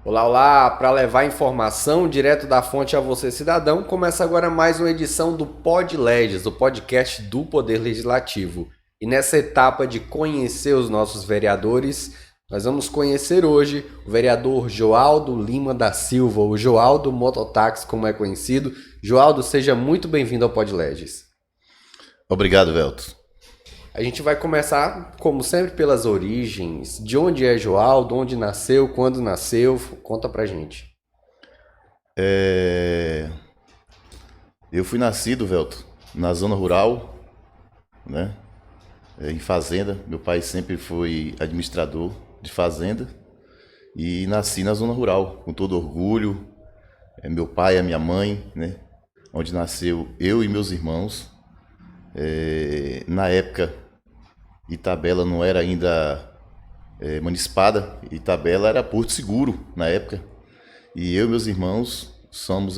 Olá, olá! Para levar informação direto da fonte a você, cidadão, começa agora mais uma edição do Pod Legis, o podcast do Poder Legislativo. E nessa etapa de conhecer os nossos vereadores, nós vamos conhecer hoje o vereador Joaldo Lima da Silva, o Joaldo Mototáxi, como é conhecido. Joaldo, seja muito bem-vindo ao Pod Legis. Obrigado, Velto. A gente vai começar, como sempre, pelas origens. De onde é Joaldo, onde nasceu, quando nasceu? Conta pra gente. Eu fui nascido, Velto, na zona rural, né? Em fazenda. Meu pai sempre foi administrador de fazenda e nasci na zona rural, com todo orgulho. Meu pai e a minha mãe, né? Onde nasceu eu e meus irmãos. Na época, Itabela não era ainda municipada, Itabela era Porto Seguro na época. E eu e meus irmãos somos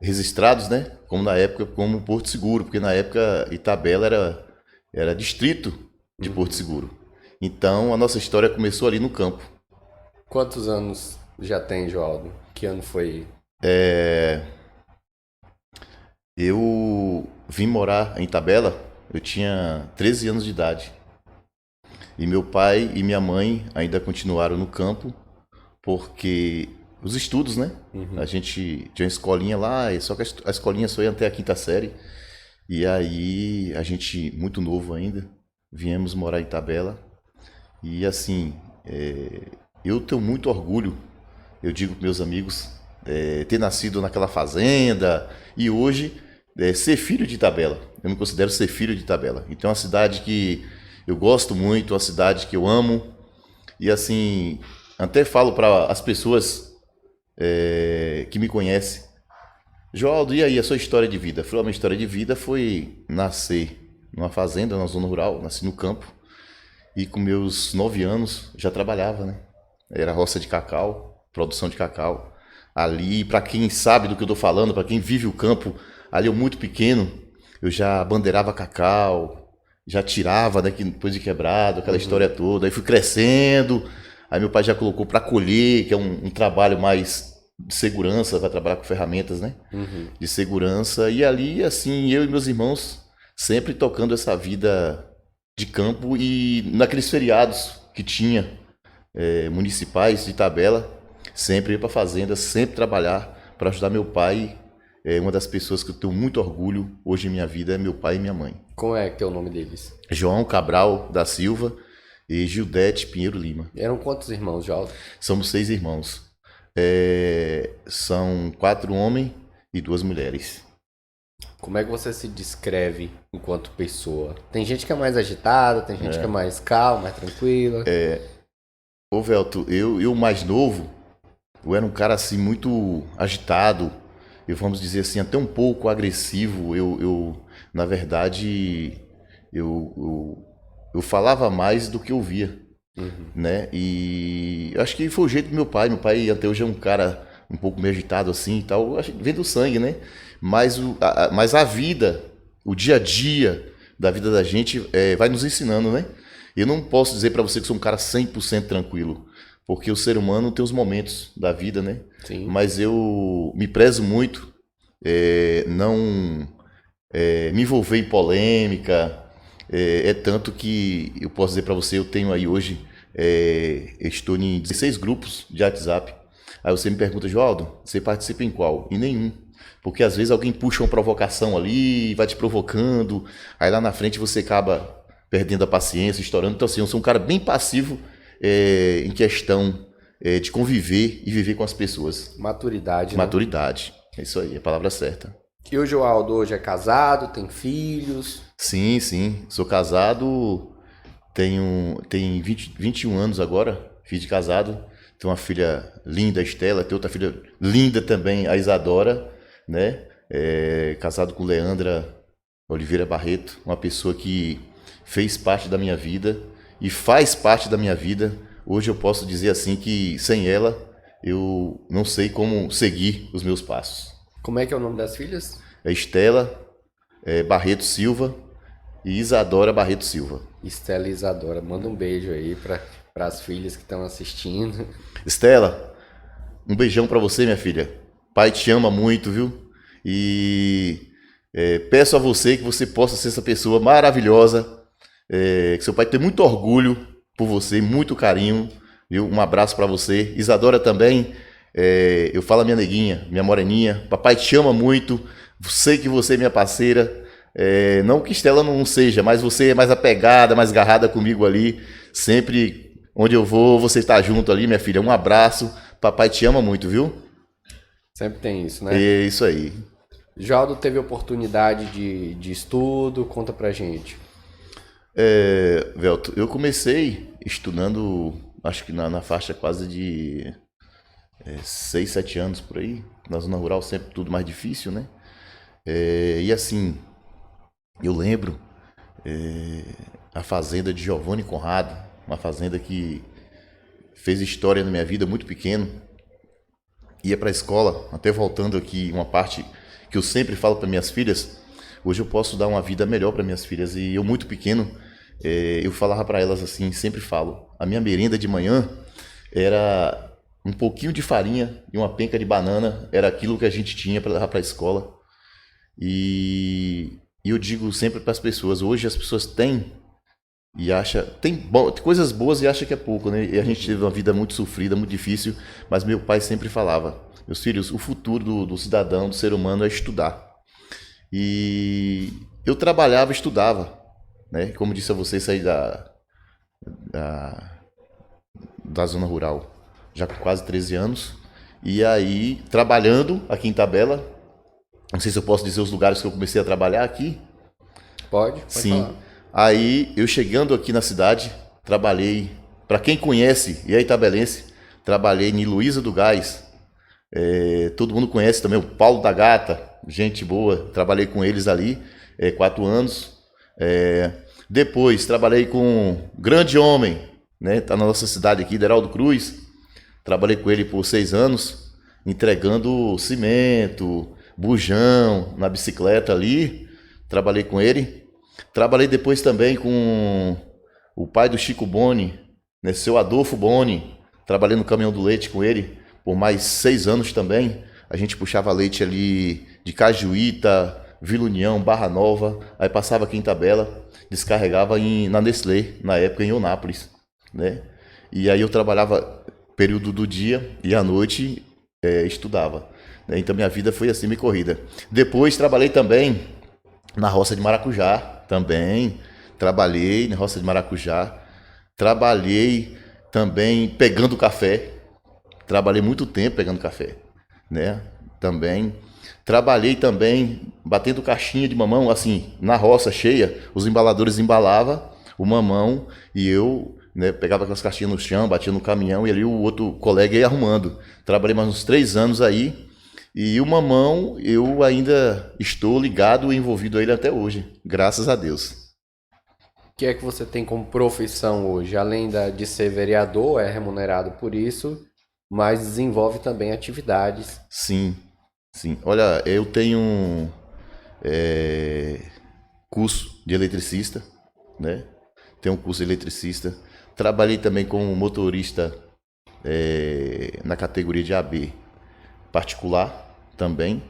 registrados, né? Como na época, como Porto Seguro, porque na época Itabela era distrito de Porto Seguro. Então a nossa história começou ali no campo. Quantos anos já tem, Joaldo? Que ano foi? Eu vim morar em Itabela, eu tinha 13 anos de idade. E meu pai e minha mãe ainda continuaram no campo, porque os estudos, né? A gente tinha uma escolinha lá, só que a escolinha só ia até a quinta série. E aí, a gente, muito novo ainda, viemos morar em Itabela. E assim, eu tenho muito orgulho, eu digo para meus amigos, ter nascido naquela fazenda e hoje ser filho de Itabela. Eu me considero ser filho de Itabela. Então é uma cidade que eu gosto muito, uma cidade que eu amo. E assim, até falo para as pessoas que me conhecem, Joaldo, e aí a sua história de vida? A minha história de vida foi nascer numa fazenda, na zona rural, nasci no campo. E com meus 9 anos já trabalhava, né? Era roça de cacau, produção de cacau. Ali, para quem sabe do que eu tô falando, para quem vive o campo, ali eu muito pequeno, eu já bandeirava cacau, já tirava, né, depois de quebrado, aquela história toda. Aí fui crescendo, aí meu pai já colocou para colher, que é um trabalho mais de segurança, vai trabalhar com ferramentas, né? De segurança. E ali, assim, eu e meus irmãos sempre tocando essa vida de campo e naqueles feriados que tinha municipais de Itabela, sempre ir para fazenda, sempre trabalhar para ajudar meu pai. Uma das pessoas que eu tenho muito orgulho hoje em minha vida é meu pai e minha mãe. Como é que é o nome deles? João Cabral da Silva e Gildete Pinheiro Lima. Eram quantos irmãos, Joaldo? Somos 6 irmãos. São 4 homens e 2 mulheres. Como é que você se descreve enquanto pessoa? Tem gente que é mais agitada, tem gente que é mais calma, mais tranquila. Ô Velto, eu mais novo, eu era um cara assim muito agitado, eu vamos dizer assim, até um pouco agressivo. Na verdade, eu falava mais do que eu via, né? E eu acho que foi o jeito do meu pai. Meu pai até hoje é um cara um pouco meio agitado assim e tal. Eu acho que vem do sangue, né? Mas a vida, o dia a dia da vida da gente vai nos ensinando, né? Eu não posso dizer para você que sou um cara 100% tranquilo, porque o ser humano tem os momentos da vida, né? Sim. Mas eu me prezo muito, não me envolver em polêmica. Tanto que eu posso dizer para você, eu tenho aí hoje, estou em 16 grupos de WhatsApp. Aí você me pergunta, Joaldo, você participa em qual? Em nenhum. Porque às vezes alguém puxa uma provocação ali, vai te provocando, aí lá na frente você acaba perdendo a paciência, estourando. Então assim, eu sou um cara bem passivo em questão de conviver e viver com as pessoas. Maturidade, né? Maturidade, é isso aí, é a palavra certa. E o Joaldo hoje é casado, tem filhos? Sim, sim, sou casado, tenho 21 anos agora, filho de casado. Tenho uma filha linda, a Estela, tenho outra filha linda também, a Isadora, né? Casado com Leandra Oliveira Barreto, uma pessoa que fez parte da minha vida e faz parte da minha vida. Hoje eu posso dizer assim que sem ela eu não sei como seguir os meus passos. Como é que é o nome das filhas? Estela Barreto Silva e Isadora Barreto Silva. Estela e Isadora, manda um beijo aí pra para as filhas que estão assistindo. Estela, um beijão pra você, minha filha. Pai te ama muito, viu? E peço a você que você possa ser essa pessoa maravilhosa, que seu pai tenha muito orgulho por você, muito carinho, viu? Um abraço pra você. Isadora também, eu falo a minha neguinha, minha moreninha, papai te ama muito, sei que você é minha parceira. Não que Estela não seja, mas você é mais apegada, mais agarrada comigo ali. Sempre onde eu vou, você está junto ali, minha filha. Um abraço. Papai te ama muito, viu? Sempre tem isso, né? É isso aí. Jaldo teve oportunidade de estudo, conta pra gente. Velto, eu comecei estudando, acho que na faixa quase de 6, 7 anos por aí. Na zona rural sempre tudo mais difícil, né? E assim, eu lembro a fazenda de Giovanni Conrado, uma fazenda que fez história na minha vida muito pequeno. Ia para a escola, até voltando aqui uma parte que eu sempre falo para minhas filhas, hoje eu posso dar uma vida melhor para minhas filhas. E eu muito pequeno, eu falava para elas assim, sempre falo, a minha merenda de manhã era um pouquinho de farinha e uma penca de banana, era aquilo que a gente tinha para levar para a escola. E eu digo sempre para as pessoas, hoje as pessoas têm e tem coisas boas e acha que é pouco, né? E a gente teve uma vida muito sofrida, muito difícil, mas meu pai sempre falava, meus filhos, o futuro do cidadão, do ser humano é estudar. E eu trabalhava, estudava, né? Como disse a você, saí da zona rural já com quase 13 anos, e aí trabalhando aqui em Itabela, não sei se eu posso dizer os lugares que eu comecei a trabalhar aqui. Pode Sim. falar. Aí, eu chegando aqui na cidade, trabalhei, para quem conhece e é itabelense, trabalhei em Luísa do Gás. Todo mundo conhece também o Paulo da Gata, gente boa, trabalhei com eles ali 4 anos. Depois, trabalhei com um grande homem, né, tá na nossa cidade aqui, Deraldo Cruz. Trabalhei com ele por 6 anos, entregando cimento, bujão na bicicleta ali. Trabalhei com ele. Trabalhei depois também com o pai do Chico Boni, né, seu Adolfo Boni. Trabalhei no caminhão do leite com ele por mais 6 anos também. A gente puxava leite ali de Cajuíta, Vila União, Barra Nova. Aí passava aqui em Itabela, descarregava na Nestlé, na época em Eunápolis, né? E aí eu trabalhava período do dia e à noite estudava, né? Então minha vida foi assim, meio corrida. Depois trabalhei também na roça de maracujá, também. Trabalhei na roça de maracujá. Trabalhei também pegando café. Trabalhei muito tempo pegando café, né? Também. Trabalhei também batendo caixinha de mamão, assim, na roça cheia. Os embaladores embalavam o mamão e eu, né, pegava aquelas caixinhas no chão, batia no caminhão e ali o outro colega ia arrumando. Trabalhei mais uns 3 anos aí. E o mamão, eu ainda estou ligado e envolvido a ele até hoje, graças a Deus. O que é que você tem como profissão hoje? Além de ser vereador, é remunerado por isso, mas desenvolve também atividades. Sim, sim. Olha, eu tenho curso de eletricista, né? Tenho um curso de eletricista. Trabalhei também como motorista na categoria de AB particular também.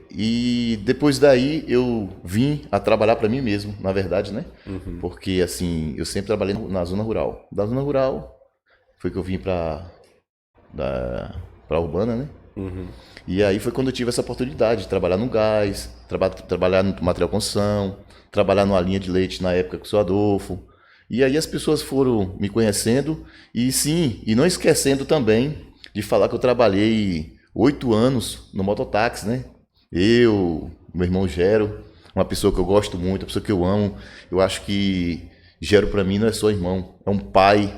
E depois daí eu vim a trabalhar para mim mesmo, na verdade, né? Uhum. Porque assim, eu sempre trabalhei na zona rural. Da zona rural foi que eu vim para a urbana, né? Uhum. E aí foi quando eu tive essa oportunidade de trabalhar no gás, trabalhar no material construção, trabalhar numa linha de leite na época com o seu Adolfo. E aí as pessoas foram me conhecendo e sim, e não esquecendo também de falar que eu trabalhei 8 anos no mototáxi, né? Eu, meu irmão Gero, uma pessoa que eu gosto muito, uma pessoa que eu amo. Eu acho que Gero para mim não é só irmão, é um pai,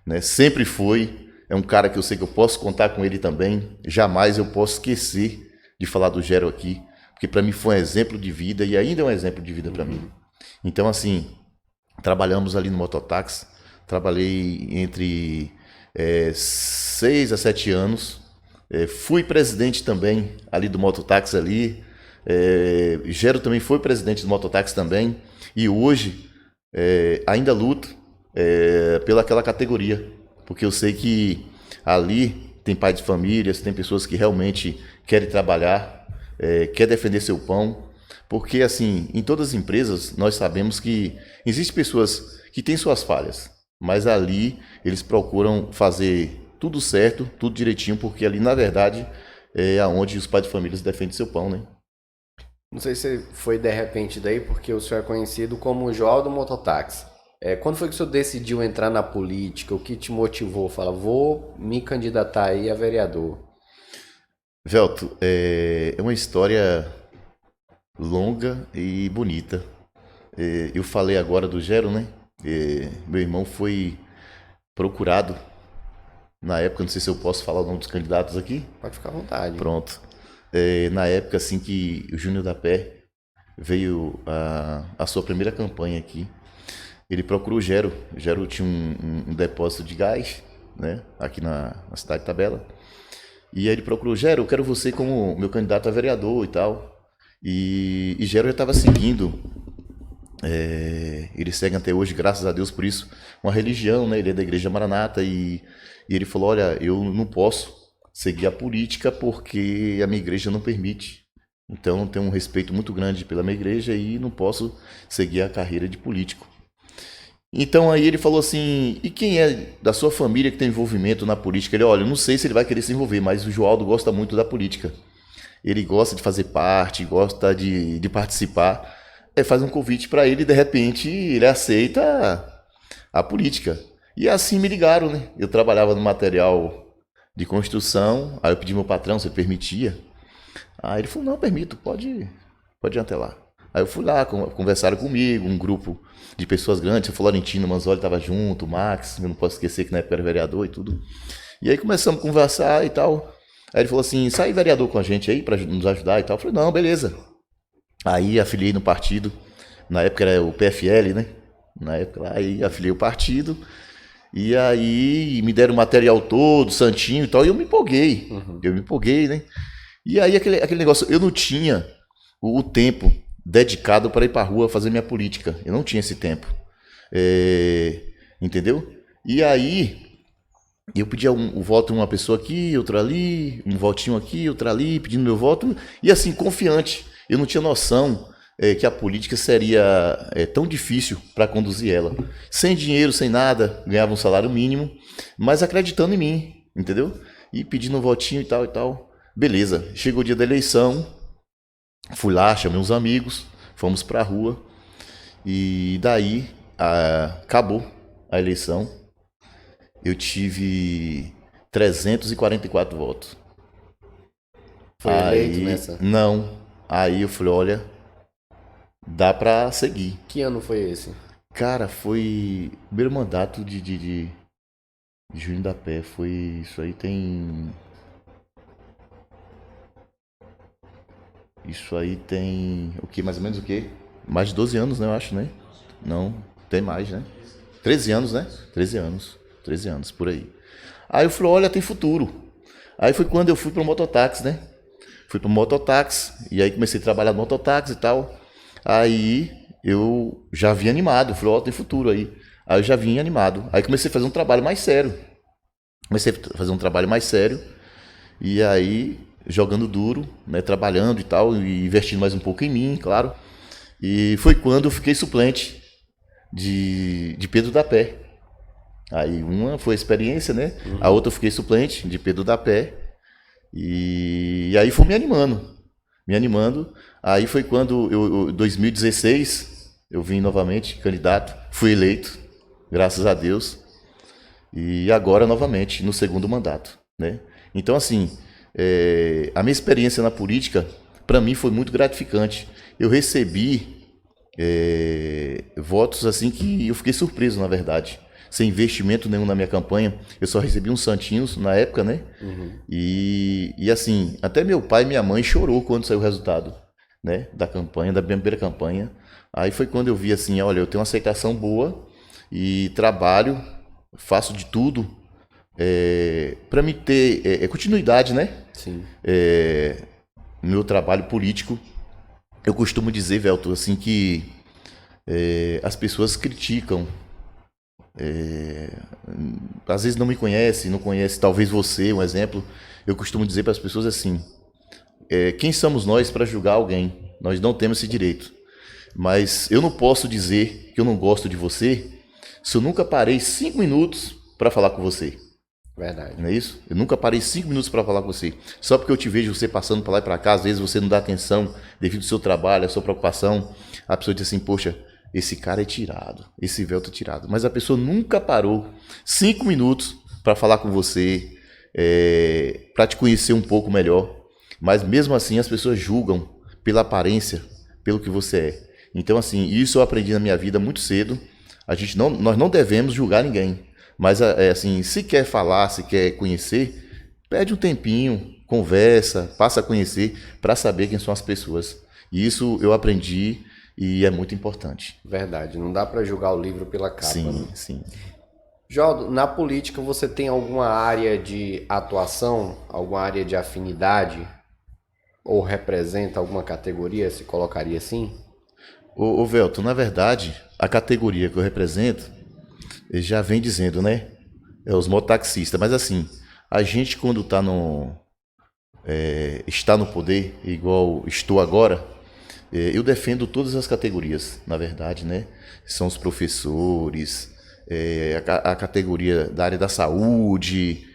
né? Sempre foi. É um cara que eu sei que eu posso contar com ele também. Jamais eu posso esquecer de falar do Gero aqui, porque para mim foi um exemplo de vida e ainda é um exemplo de vida para mim. Então assim, trabalhamos ali no mototáxi. Trabalhei entre 6 a 7 anos. Fui presidente também ali do mototáxi ali. Gero também foi presidente do mototáxi também. E hoje ainda luto, pela aquela categoria, porque eu sei que ali tem pai de famílias, tem pessoas que realmente querem trabalhar, quer defender seu pão, porque assim, em todas as empresas nós sabemos que existem pessoas que têm suas falhas, mas ali eles procuram fazer tudo certo, tudo direitinho, porque ali na verdade é aonde os pais de famílias defendem seu pão, né? Não sei se foi de repente daí, porque o senhor é conhecido como João do Mototáxi. Quando foi que o senhor decidiu entrar na política? O que te motivou? Fala, vou me candidatar aí a vereador. Velto, é uma história longa e bonita. Eu falei agora do Gero, né? Meu irmão foi procurado na época, não sei se eu posso falar o nome dos candidatos aqui. Pode ficar à vontade. Pronto. Na época assim que o Júnior da Pé veio a sua primeira campanha aqui, ele procurou o Gero. O Gero tinha um depósito de gás, né? Aqui na cidade de Tabela. E aí ele procurou, Gero, eu quero você como meu candidato a vereador e tal. E Gero já estava seguindo, ele segue até hoje, graças a Deus por isso, uma religião, né? Ele é da Igreja Maranata e ele falou, olha, eu não posso seguir a política porque a minha igreja não permite. Então eu tenho um respeito muito grande pela minha igreja e não posso seguir a carreira de político. Então aí ele falou assim, e quem é da sua família que tem envolvimento na política? Ele, olha, eu não sei se ele vai querer se envolver, mas o Joaldo gosta muito da política. Ele gosta de fazer parte, gosta de participar. Faz um convite para ele e de repente ele aceita a política. E assim me ligaram, né? Eu trabalhava no material de construção, aí eu pedi ao meu patrão se ele permitia. Aí ele falou, não, permito, pode ir até lá. Aí eu fui lá, conversaram comigo, um grupo de pessoas grandes, o Florentino Manzoli estava junto, o Max, eu não posso esquecer que na época era vereador e tudo. E aí começamos a conversar e tal. Aí ele falou assim, sai vereador com a gente aí para nos ajudar e tal. Eu falei, não, beleza. Aí afiliei no partido, na época era o PFL, né? Na época lá, aí afiliei o partido. E aí me deram o material todo, santinho e tal, e eu me empolguei. Eu me empolguei, né? E aí aquele negócio, eu não tinha o tempo dedicado para ir para a rua fazer minha política. Eu não tinha esse tempo. Entendeu? E aí eu pedia o voto de uma pessoa aqui, outra ali, um votinho aqui, outra ali, pedindo meu voto. E assim, confiante. Eu não tinha noção que a política seria tão difícil para conduzir ela. Sem dinheiro, sem nada, ganhava um salário mínimo, mas acreditando em mim, entendeu? E pedindo um votinho e tal e tal. Beleza, chegou o dia da eleição, fui lá, chamei uns amigos, fomos pra rua e daí acabou a eleição. Eu tive 344 votos. Foi eleito nessa? Não. Aí eu falei, olha, dá pra seguir. Que ano foi esse? Cara, foi o primeiro mandato de Júnior da Pé. Foi isso aí tem... Isso aí tem... O que? Mais ou menos o quê? Mais de 12 anos, né? Eu acho, né? Não, tem mais, né? 13 anos, né? 13 anos. 13 anos, por aí. Aí eu falei, olha, tem futuro. Aí foi quando eu fui pro mototáxi, né? Fui pro mototáxi, e aí comecei a trabalhar no mototáxi e tal. Aí eu já vim animado, falei, ó, tem futuro aí. Aí eu já vim animado. Aí comecei a fazer um trabalho mais sério. E aí jogando duro, né? Trabalhando e tal, e investindo mais um pouco em mim, claro. E foi quando eu fiquei suplente de Pedro da Pé. Aí uma foi a experiência, né? A outra eu fiquei suplente de Pedro da Pé. E aí foi me animando. Aí foi quando, 2016, eu vim novamente candidato, fui eleito, graças a Deus. E agora novamente, no segundo mandato, né? Então assim, a minha experiência na política, para mim foi muito gratificante. Eu recebi votos assim que eu fiquei surpreso, na verdade. Sem investimento nenhum na minha campanha. Eu só recebi uns santinhos na época, né? E assim, até meu pai e minha mãe chorou quando saiu o resultado, né? Da campanha, da minha primeira campanha. Aí foi quando eu vi assim, olha, eu tenho uma aceitação boa e trabalho, faço de tudo para me ter continuidade, né? Sim. No meu trabalho político. Eu costumo dizer, Velto, assim, que as pessoas criticam às vezes não me conhece, não conhece talvez você, um exemplo. Eu costumo dizer para as pessoas assim, quem somos nós para julgar alguém? Nós não temos esse direito. Mas eu não posso dizer que eu não gosto de você se eu nunca parei 5 minutos para falar com você. Verdade. Não é isso? Eu nunca parei 5 minutos para falar com você. Só porque eu te vejo você passando para lá e para cá, às vezes você não dá atenção devido ao seu trabalho, à sua preocupação. A pessoa diz assim, poxa, esse cara é tirado, esse véu tá tirado. Mas a pessoa nunca parou 5 minutos para falar com você, para te conhecer um pouco melhor. Mas mesmo assim as pessoas julgam pela aparência, pelo que você é. Então assim, isso eu aprendi na minha vida muito cedo. Nós não devemos julgar ninguém. Mas assim, se quer falar, se quer conhecer, pede um tempinho, conversa, passa a conhecer para saber quem são as pessoas. E isso eu aprendi e é muito importante. Verdade, não dá para julgar o livro pela capa. Sim, né? sim. Joldo, na política você tem alguma área de atuação, alguma área de afinidade? Ou representa alguma categoria, se colocaria assim? Ô Velton, na verdade, a categoria que eu represento já vem dizendo, né? É os mototaxistas. Mas assim, a gente quando está no poder, igual estou agora, eu defendo todas as categorias, na verdade, né? São os professores, a categoria da área da saúde,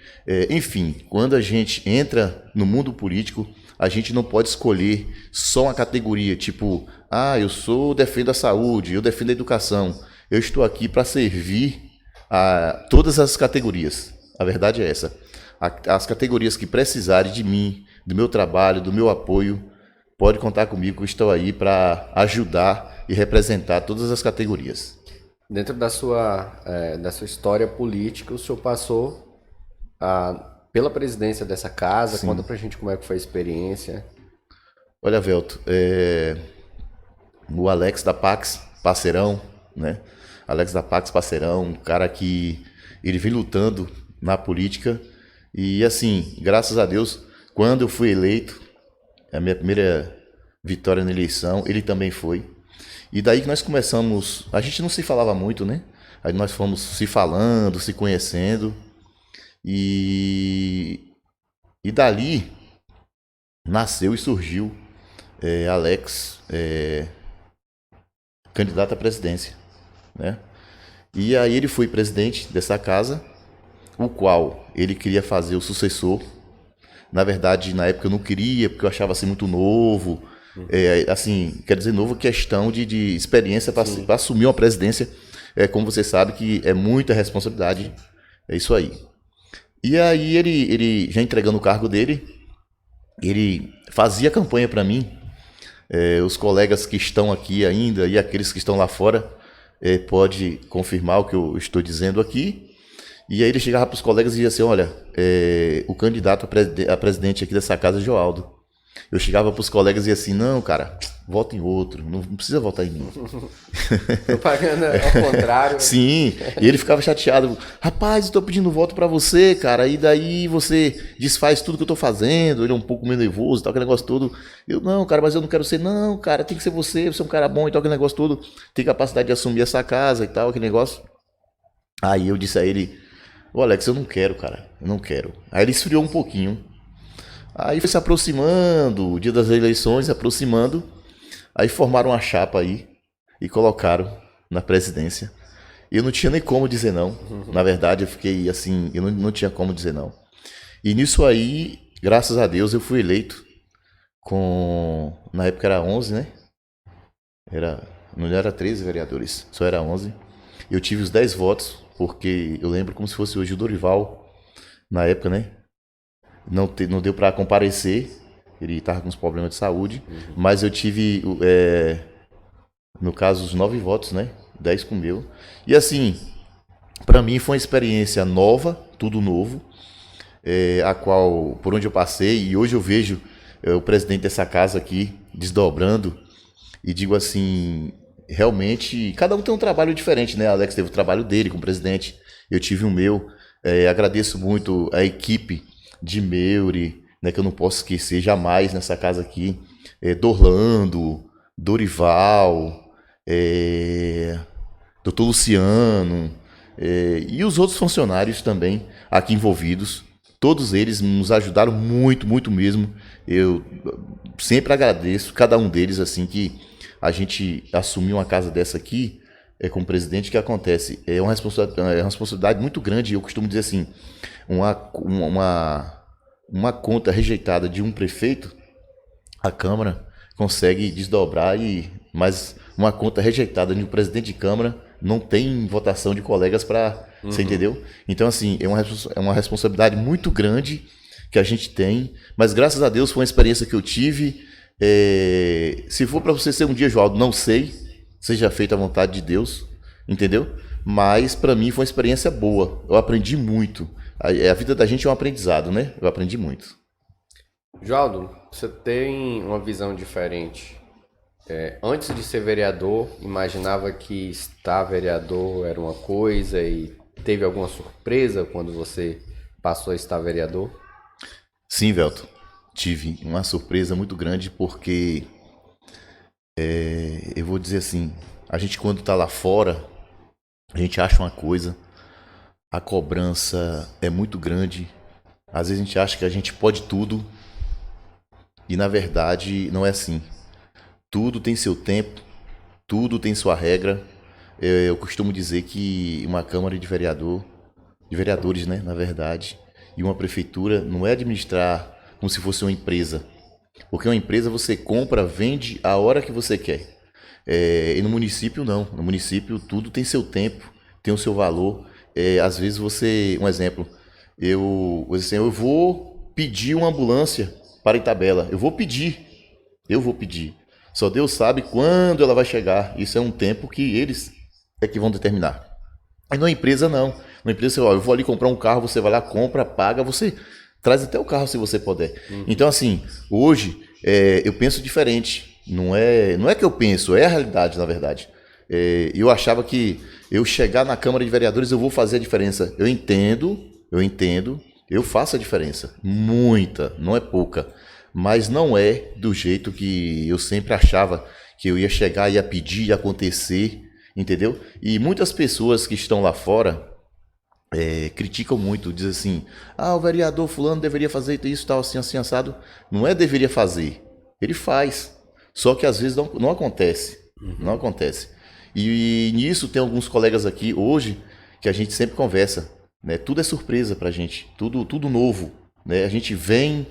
enfim, quando a gente entra no mundo político, a gente não pode escolher só uma categoria, tipo, eu defendo a saúde, eu defendo a educação. Eu estou aqui para servir a todas as categorias. A verdade é essa. As categorias que precisarem de mim, do meu trabalho, do meu apoio, pode contar comigo, eu estou aí para ajudar e representar todas as categorias. Dentro da sua história política, o senhor passou pela presidência dessa casa. Sim. Conta pra gente como é que foi a experiência. Olha, Velto, o Alex da Pax, parceirão, né? Alex da Pax, parceirão, um cara que ele vem lutando na política e assim, graças a Deus, quando eu fui eleito, a minha primeira vitória na eleição, ele também foi. E daí que nós começamos, a gente não se falava muito, né? Aí nós fomos se falando, se conhecendo e dali nasceu e surgiu Alex, candidato à presidência, né? E aí ele foi presidente dessa casa, o qual ele queria fazer o sucessor. Na verdade, na época eu não queria, porque eu achava assim muito novo. Assim, quer dizer, novo questão de experiência para assumir uma presidência. Como você sabe que é muita responsabilidade. É isso aí. E aí ele já entregando o cargo dele, ele fazia campanha para mim. Os colegas que estão aqui ainda e aqueles que estão lá fora pode confirmar o que eu estou dizendo aqui. E aí ele chegava para os colegas e dizia assim, olha, o candidato a presidente aqui dessa casa é Joaldo. Eu chegava para os colegas e dizia assim, não, cara, vota em outro, não precisa votar em mim. Propaganda ao contrário. Sim, e ele ficava chateado. Rapaz, estou pedindo voto para você, cara, e daí você desfaz tudo que eu estou fazendo. Ele é um pouco meio nervoso e tal, aquele negócio todo. Eu, não, cara, mas eu não quero ser. Não, cara, tem que ser você é um cara bom e tal, aquele negócio todo. Tem capacidade de assumir essa casa e tal, aquele negócio. Aí eu disse a ele, ô Alex, eu não quero, cara, eu não quero. Aí ele esfriou um pouquinho. Aí foi se aproximando, o dia das eleições, se aproximando. Aí formaram uma chapa aí e colocaram na presidência. Eu não tinha nem como dizer não. Na verdade, eu fiquei assim, eu não tinha como dizer não. E nisso aí, graças a Deus, eu fui eleito com... Na época era 11, né? Não era 13 vereadores, só era 11. Eu tive os 10 votos, porque eu lembro como se fosse hoje o Dorival, na época, né? Não deu para comparecer, ele estava com uns problemas de saúde, mas eu tive, no caso, os 9 votos, né? 10 com o meu. E assim, para mim foi uma experiência nova, tudo novo, a qual, por onde eu passei, e hoje eu vejo o presidente dessa casa aqui desdobrando, e digo assim, realmente, cada um tem um trabalho diferente, né? Alex teve o trabalho dele como presidente, eu tive o meu. Agradeço muito a equipe de Meuri, né, que eu não posso esquecer jamais nessa casa aqui, Dorlando, Dorival, Dr. Luciano, E os outros funcionários também aqui envolvidos, todos eles nos ajudaram muito, muito mesmo. Eu sempre agradeço cada um deles, assim, que a gente assumiu uma casa dessa aqui, como presidente, que acontece. É uma responsabilidade muito grande. Eu costumo dizer assim, uma conta rejeitada de um prefeito, a Câmara consegue desdobrar, mas uma conta rejeitada de um presidente de Câmara não tem votação de colegas para... Você entendeu? Então, assim, é uma responsabilidade muito grande que a gente tem, mas graças a Deus foi uma experiência que eu tive. Se for para você ser um dia, Joaldo, não sei, seja feita a vontade de Deus, entendeu? Mas para mim foi uma experiência boa, eu aprendi muito. A vida da gente é um aprendizado, né? Eu aprendi muito. Joaldo, você tem uma visão diferente. Antes de ser vereador, imaginava que estar vereador era uma coisa e teve alguma surpresa quando você passou a estar vereador? Sim, Velton. Tive uma surpresa muito grande porque, eu vou dizer assim, a gente quando está lá fora, a gente acha uma coisa, a cobrança é muito grande, às vezes a gente acha que a gente pode tudo e na verdade não é assim. Tudo tem seu tempo, tudo tem sua regra. Eu costumo dizer que uma Câmara de vereadores, né, na verdade, e uma prefeitura não é administrar como se fosse uma empresa. Porque uma empresa você compra, vende a hora que você quer. E no município não. No município tudo tem seu tempo, tem o seu valor. Às vezes um exemplo, eu vou pedir uma ambulância para Itabela. Eu vou pedir. Só Deus sabe quando ela vai chegar. Isso é um tempo que eles é que vão determinar. Mas numa empresa não. Numa empresa, eu vou ali comprar um carro, você vai lá, compra, paga, você traz até o carro se você puder. Então, assim, hoje eu penso diferente. Não é que eu penso, é a realidade, na verdade. Eu achava que eu chegar na Câmara de Vereadores eu vou fazer a diferença. Eu entendo, eu faço a diferença. Muita, não é pouca. Mas não é do jeito que eu sempre achava que eu ia chegar, ia pedir, ia acontecer, entendeu? E muitas pessoas que estão lá fora criticam muito, dizem assim, o vereador fulano deveria fazer isso, tal, assim, assim, assado. Não é deveria fazer, ele faz. Só que às vezes não acontece, não acontece. E nisso tem alguns colegas aqui hoje que a gente sempre conversa, né? Tudo é surpresa pra gente, tudo novo, né? A gente vem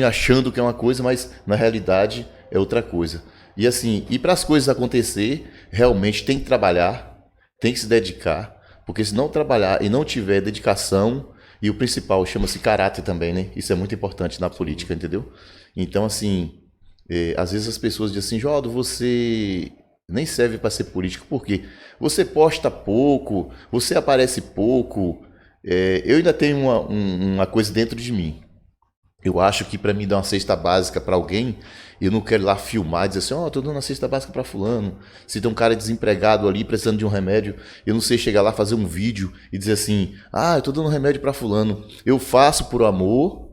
achando que é uma coisa, mas na realidade é outra coisa. E assim, para as coisas acontecer, realmente tem que trabalhar, tem que se dedicar, porque se não trabalhar e não tiver dedicação, e o principal chama-se caráter também, né? Isso é muito importante na política, entendeu? Então, assim, às vezes as pessoas dizem assim, Joaldo, você nem serve para ser político, por quê? Você posta pouco, você aparece pouco. Eu ainda tenho uma coisa dentro de mim. Eu acho que para mim dar uma cesta básica para alguém, eu não quero ir lá filmar e dizer assim, tô dando uma cesta básica para fulano. Se tem um cara desempregado ali precisando de um remédio, eu não sei chegar lá fazer um vídeo e dizer assim, eu tô dando um remédio para fulano. Eu faço por amor,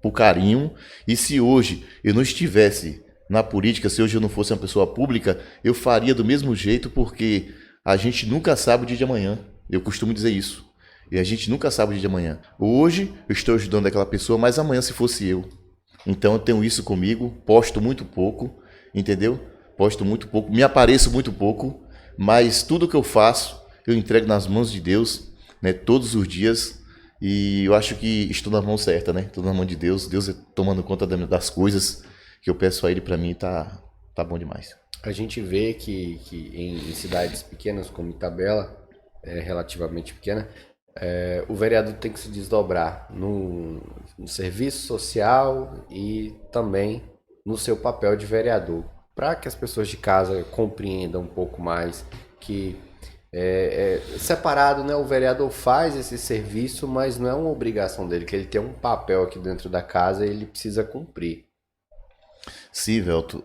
por carinho, e se hoje eu não estivesse na política, se hoje eu não fosse uma pessoa pública, eu faria do mesmo jeito, porque a gente nunca sabe o dia de amanhã. Eu costumo dizer isso. E a gente nunca sabe o dia de amanhã. Hoje eu estou ajudando aquela pessoa, mas amanhã se fosse eu. Então eu tenho isso comigo, posto muito pouco, entendeu? Posto muito pouco, me apareço muito pouco, mas tudo que eu faço, eu entrego nas mãos de Deus, né, todos os dias. E eu acho que estou na mão certa, né? Estou na mão de Deus, Deus tomando conta das coisas que eu peço a Ele, para mim tá bom demais. A gente vê que em cidades pequenas como Itabela, relativamente pequena, o vereador tem que se desdobrar no serviço social e também no seu papel de vereador, para que as pessoas de casa compreendam um pouco mais que separado, né? O vereador faz esse serviço, mas não é uma obrigação dele, que ele tem um papel aqui dentro da casa e ele precisa cumprir. Sim, Velto,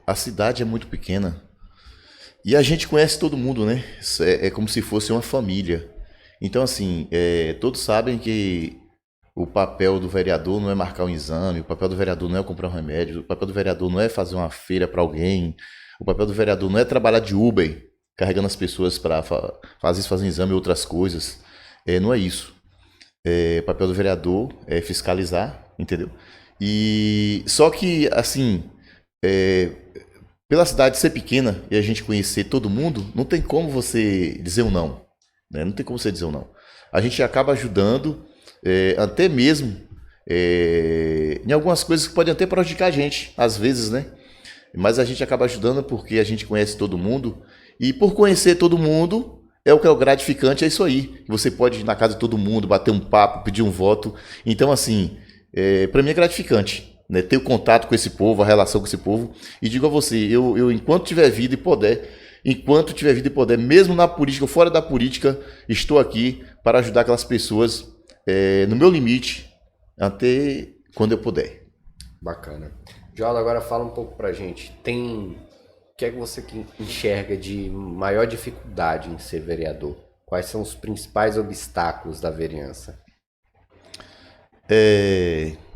a cidade é muito pequena e a gente conhece todo mundo, né? É como se fosse uma família. Então, assim, todos sabem que o papel do vereador não é marcar um exame, o papel do vereador não é comprar um remédio, o papel do vereador não é fazer uma feira para alguém, o papel do vereador não é trabalhar de Uber, carregando as pessoas para fazer exame e outras coisas. Não é isso. O papel do vereador é fiscalizar, entendeu? E só que, assim, pela cidade ser pequena e a gente conhecer todo mundo, não tem como você dizer um não, né? Não tem como você dizer um não. A gente acaba ajudando, até mesmo em algumas coisas que podem até prejudicar a gente, às vezes, né? Mas a gente acaba ajudando porque a gente conhece todo mundo. E por conhecer todo mundo, o que é o gratificante, é isso aí. Você pode ir na casa de todo mundo, bater um papo, pedir um voto. Então, assim, para mim é gratificante, né? Ter o contato com esse povo, a relação com esse povo. E digo a você, eu enquanto tiver vida e poder, mesmo na política ou fora da política, estou aqui para ajudar aquelas pessoas no meu limite, até quando eu puder. Bacana. João, agora fala um pouco pra gente. O que é que você enxerga de maior dificuldade em ser vereador? Quais são os principais obstáculos da vereança?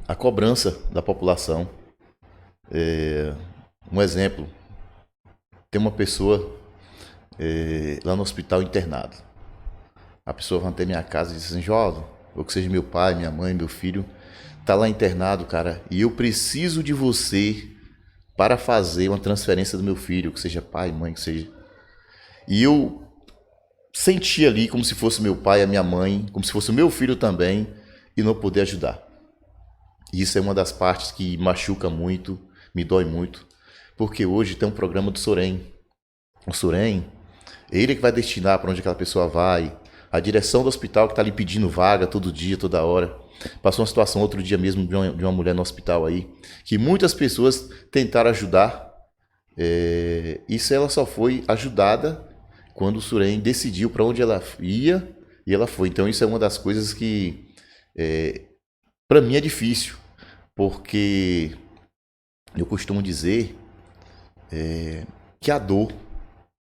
A cobrança da população. Um exemplo, tem uma pessoa lá no hospital internado. A pessoa vai até minha casa e diz assim, João, ou que seja meu pai, minha mãe, meu filho, tá lá internado, cara, e eu preciso de você para fazer uma transferência do meu filho, que seja pai, mãe, que seja. E eu senti ali como se fosse meu pai, a minha mãe, como se fosse o meu filho também, e não poder ajudar. E isso é uma das partes que machuca muito, me dói muito, porque hoje tem um programa do Sorém. O Sorém, ele é que vai destinar para onde aquela pessoa vai, a direção do hospital que está ali pedindo vaga todo dia, toda hora. Passou uma situação outro dia mesmo de uma mulher no hospital aí, que muitas pessoas tentaram ajudar, isso ela só foi ajudada quando o Surém decidiu para onde ela ia e ela foi. Então isso é uma das coisas que para mim é difícil, porque eu costumo dizer que a dor,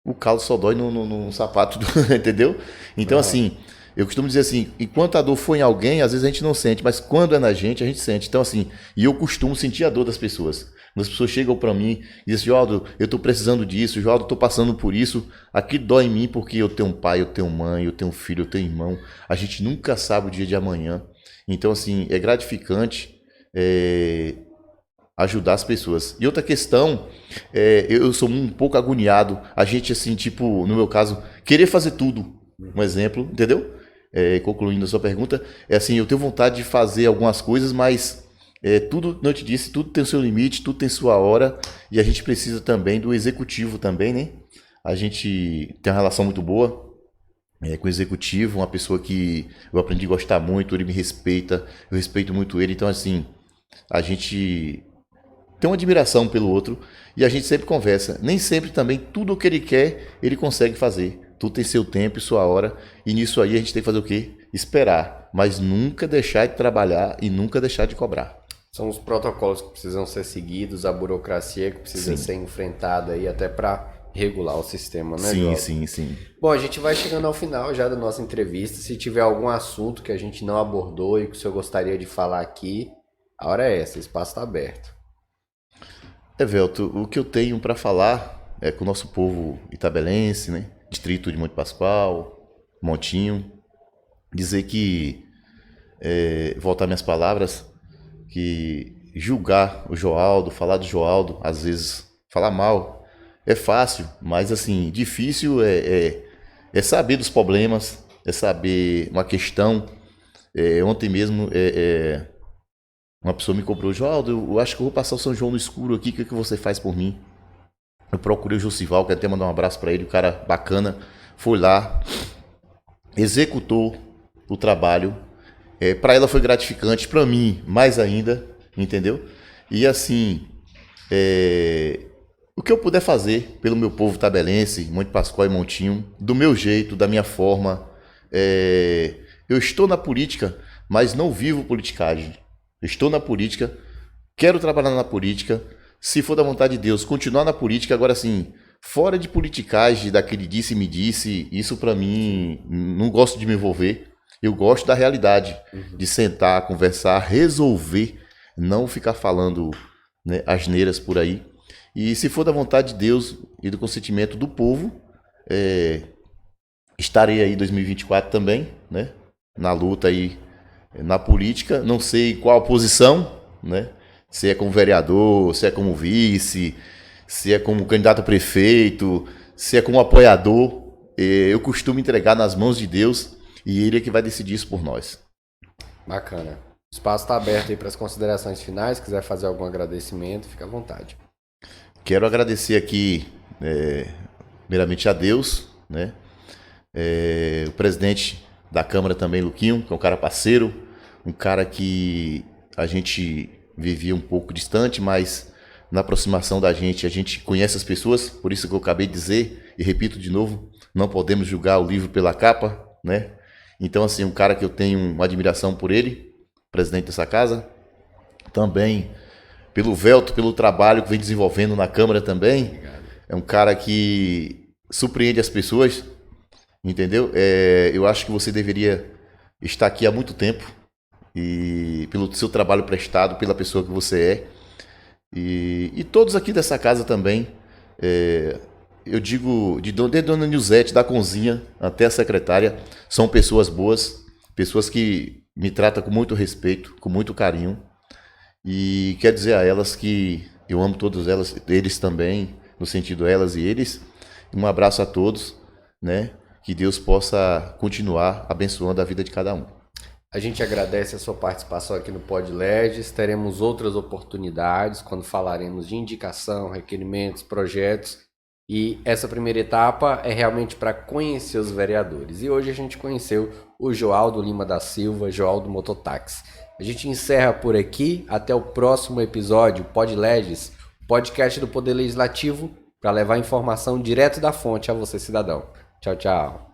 o calo só dói no sapato, entendeu? Então assim, eu costumo dizer assim, enquanto a dor for em alguém, às vezes a gente não sente, mas quando é na gente, a gente sente. Então assim, e eu costumo sentir a dor das pessoas. Quando as pessoas chegam para mim e dizem, Joaldo, eu estou precisando disso, Joaldo, eu estou passando por isso, aqui dói em mim porque eu tenho um pai, eu tenho mãe, eu tenho um filho, eu tenho irmão. A gente nunca sabe o dia de amanhã. Então assim, é gratificante ajudar as pessoas. E outra questão, eu sou um pouco agoniado, a gente assim, tipo, no meu caso, querer fazer tudo. Um exemplo, entendeu? Concluindo a sua pergunta, assim, eu tenho vontade de fazer algumas coisas, mas tudo, não te disse, tudo tem o seu limite, tudo tem sua hora, e a gente precisa também do executivo também, né? A gente tem uma relação muito boa com o executivo, uma pessoa que eu aprendi a gostar muito, ele me respeita, eu respeito muito ele, então assim, a gente tem uma admiração pelo outro e a gente sempre conversa. Nem sempre também tudo o que ele quer, ele consegue fazer. Tudo tem seu tempo e sua hora. E nisso aí a gente tem que fazer o quê? Esperar. Mas nunca deixar de trabalhar e nunca deixar de cobrar. São os protocolos que precisam ser seguidos, a burocracia que precisa ser enfrentada aí até para regular o sistema, né, Sim, João? sim. Bom, a gente vai chegando ao final já da nossa entrevista. Se tiver algum assunto que a gente não abordou e que o senhor gostaria de falar aqui, a hora é essa, o espaço está aberto. Velto, o que eu tenho para falar é com o nosso povo itabelense, né? Distrito de Monte Pascoal, Montinho, dizer que, voltar minhas palavras, que julgar o Joaldo, falar do Joaldo, às vezes falar mal, é fácil, mas assim, difícil é saber dos problemas, é saber uma questão. Ontem mesmo, uma pessoa me cobrou, Joaldo, eu acho que eu vou passar o São João no escuro aqui, o que você faz por mim? Eu procurei o Josival, quero até mandar um abraço para ele, o cara bacana, foi lá, executou o trabalho, para ela foi gratificante, para mim mais ainda, entendeu? E assim, o que eu puder fazer pelo meu povo tabelense, Monte Pascoal e Montinho, do meu jeito, da minha forma, eu estou na política, mas não vivo politicagem. Estou na política, quero trabalhar na política, se for da vontade de Deus, continuar na política. Agora sim, fora de politicagem, daquele disse-me disse, isso pra mim, não gosto de me envolver. Eu gosto da realidade, de sentar, conversar, resolver, não ficar falando, né, asneiras por aí. E se for da vontade de Deus e do consentimento do povo, Estarei aí em 2024 também, né? Na luta aí, na política. Não sei qual posição, né? Se é como vereador, se é como vice, se é como candidato a prefeito, se é como apoiador. Eu costumo entregar nas mãos de Deus e Ele é que vai decidir isso por nós. Bacana. O espaço está aberto aí para as considerações finais. Se quiser fazer algum agradecimento, fica à vontade. Quero agradecer aqui, primeiramente a Deus, né? O presidente da Câmara também, Luquinho, que é um cara parceiro, um cara que a gente vivia um pouco distante, mas na aproximação da gente, a gente conhece as pessoas, por isso que eu acabei de dizer, e repito de novo, não podemos julgar o livro pela capa, né? Então, assim, um cara que eu tenho uma admiração por ele, presidente dessa casa, também pelo Velto, pelo trabalho que vem desenvolvendo na Câmara também. Obrigado. É um cara que surpreende as pessoas, entendeu? Eu acho que você deveria estar aqui há muito tempo, e pelo seu trabalho prestado, pela pessoa que você é. E todos aqui dessa casa também, eu digo, desde Dona Nilzete, da Conzinha até a secretária, são pessoas boas, pessoas que me tratam com muito respeito, com muito carinho. E quero dizer a elas que eu amo todos eles também, no sentido elas e eles. Um abraço a todos, né? Que Deus possa continuar abençoando a vida de cada um. A gente agradece a sua participação aqui no PodLegis. Teremos outras oportunidades quando falaremos de indicação, requerimentos, projetos. E essa primeira etapa é realmente para conhecer os vereadores. E hoje a gente conheceu o Joaldo Lima da Silva, Joaldo Mototáxi. A gente encerra por aqui. Até o próximo episódio, PodLegis, podcast do Poder Legislativo, para levar informação direto da fonte a você, cidadão. Tchau, tchau.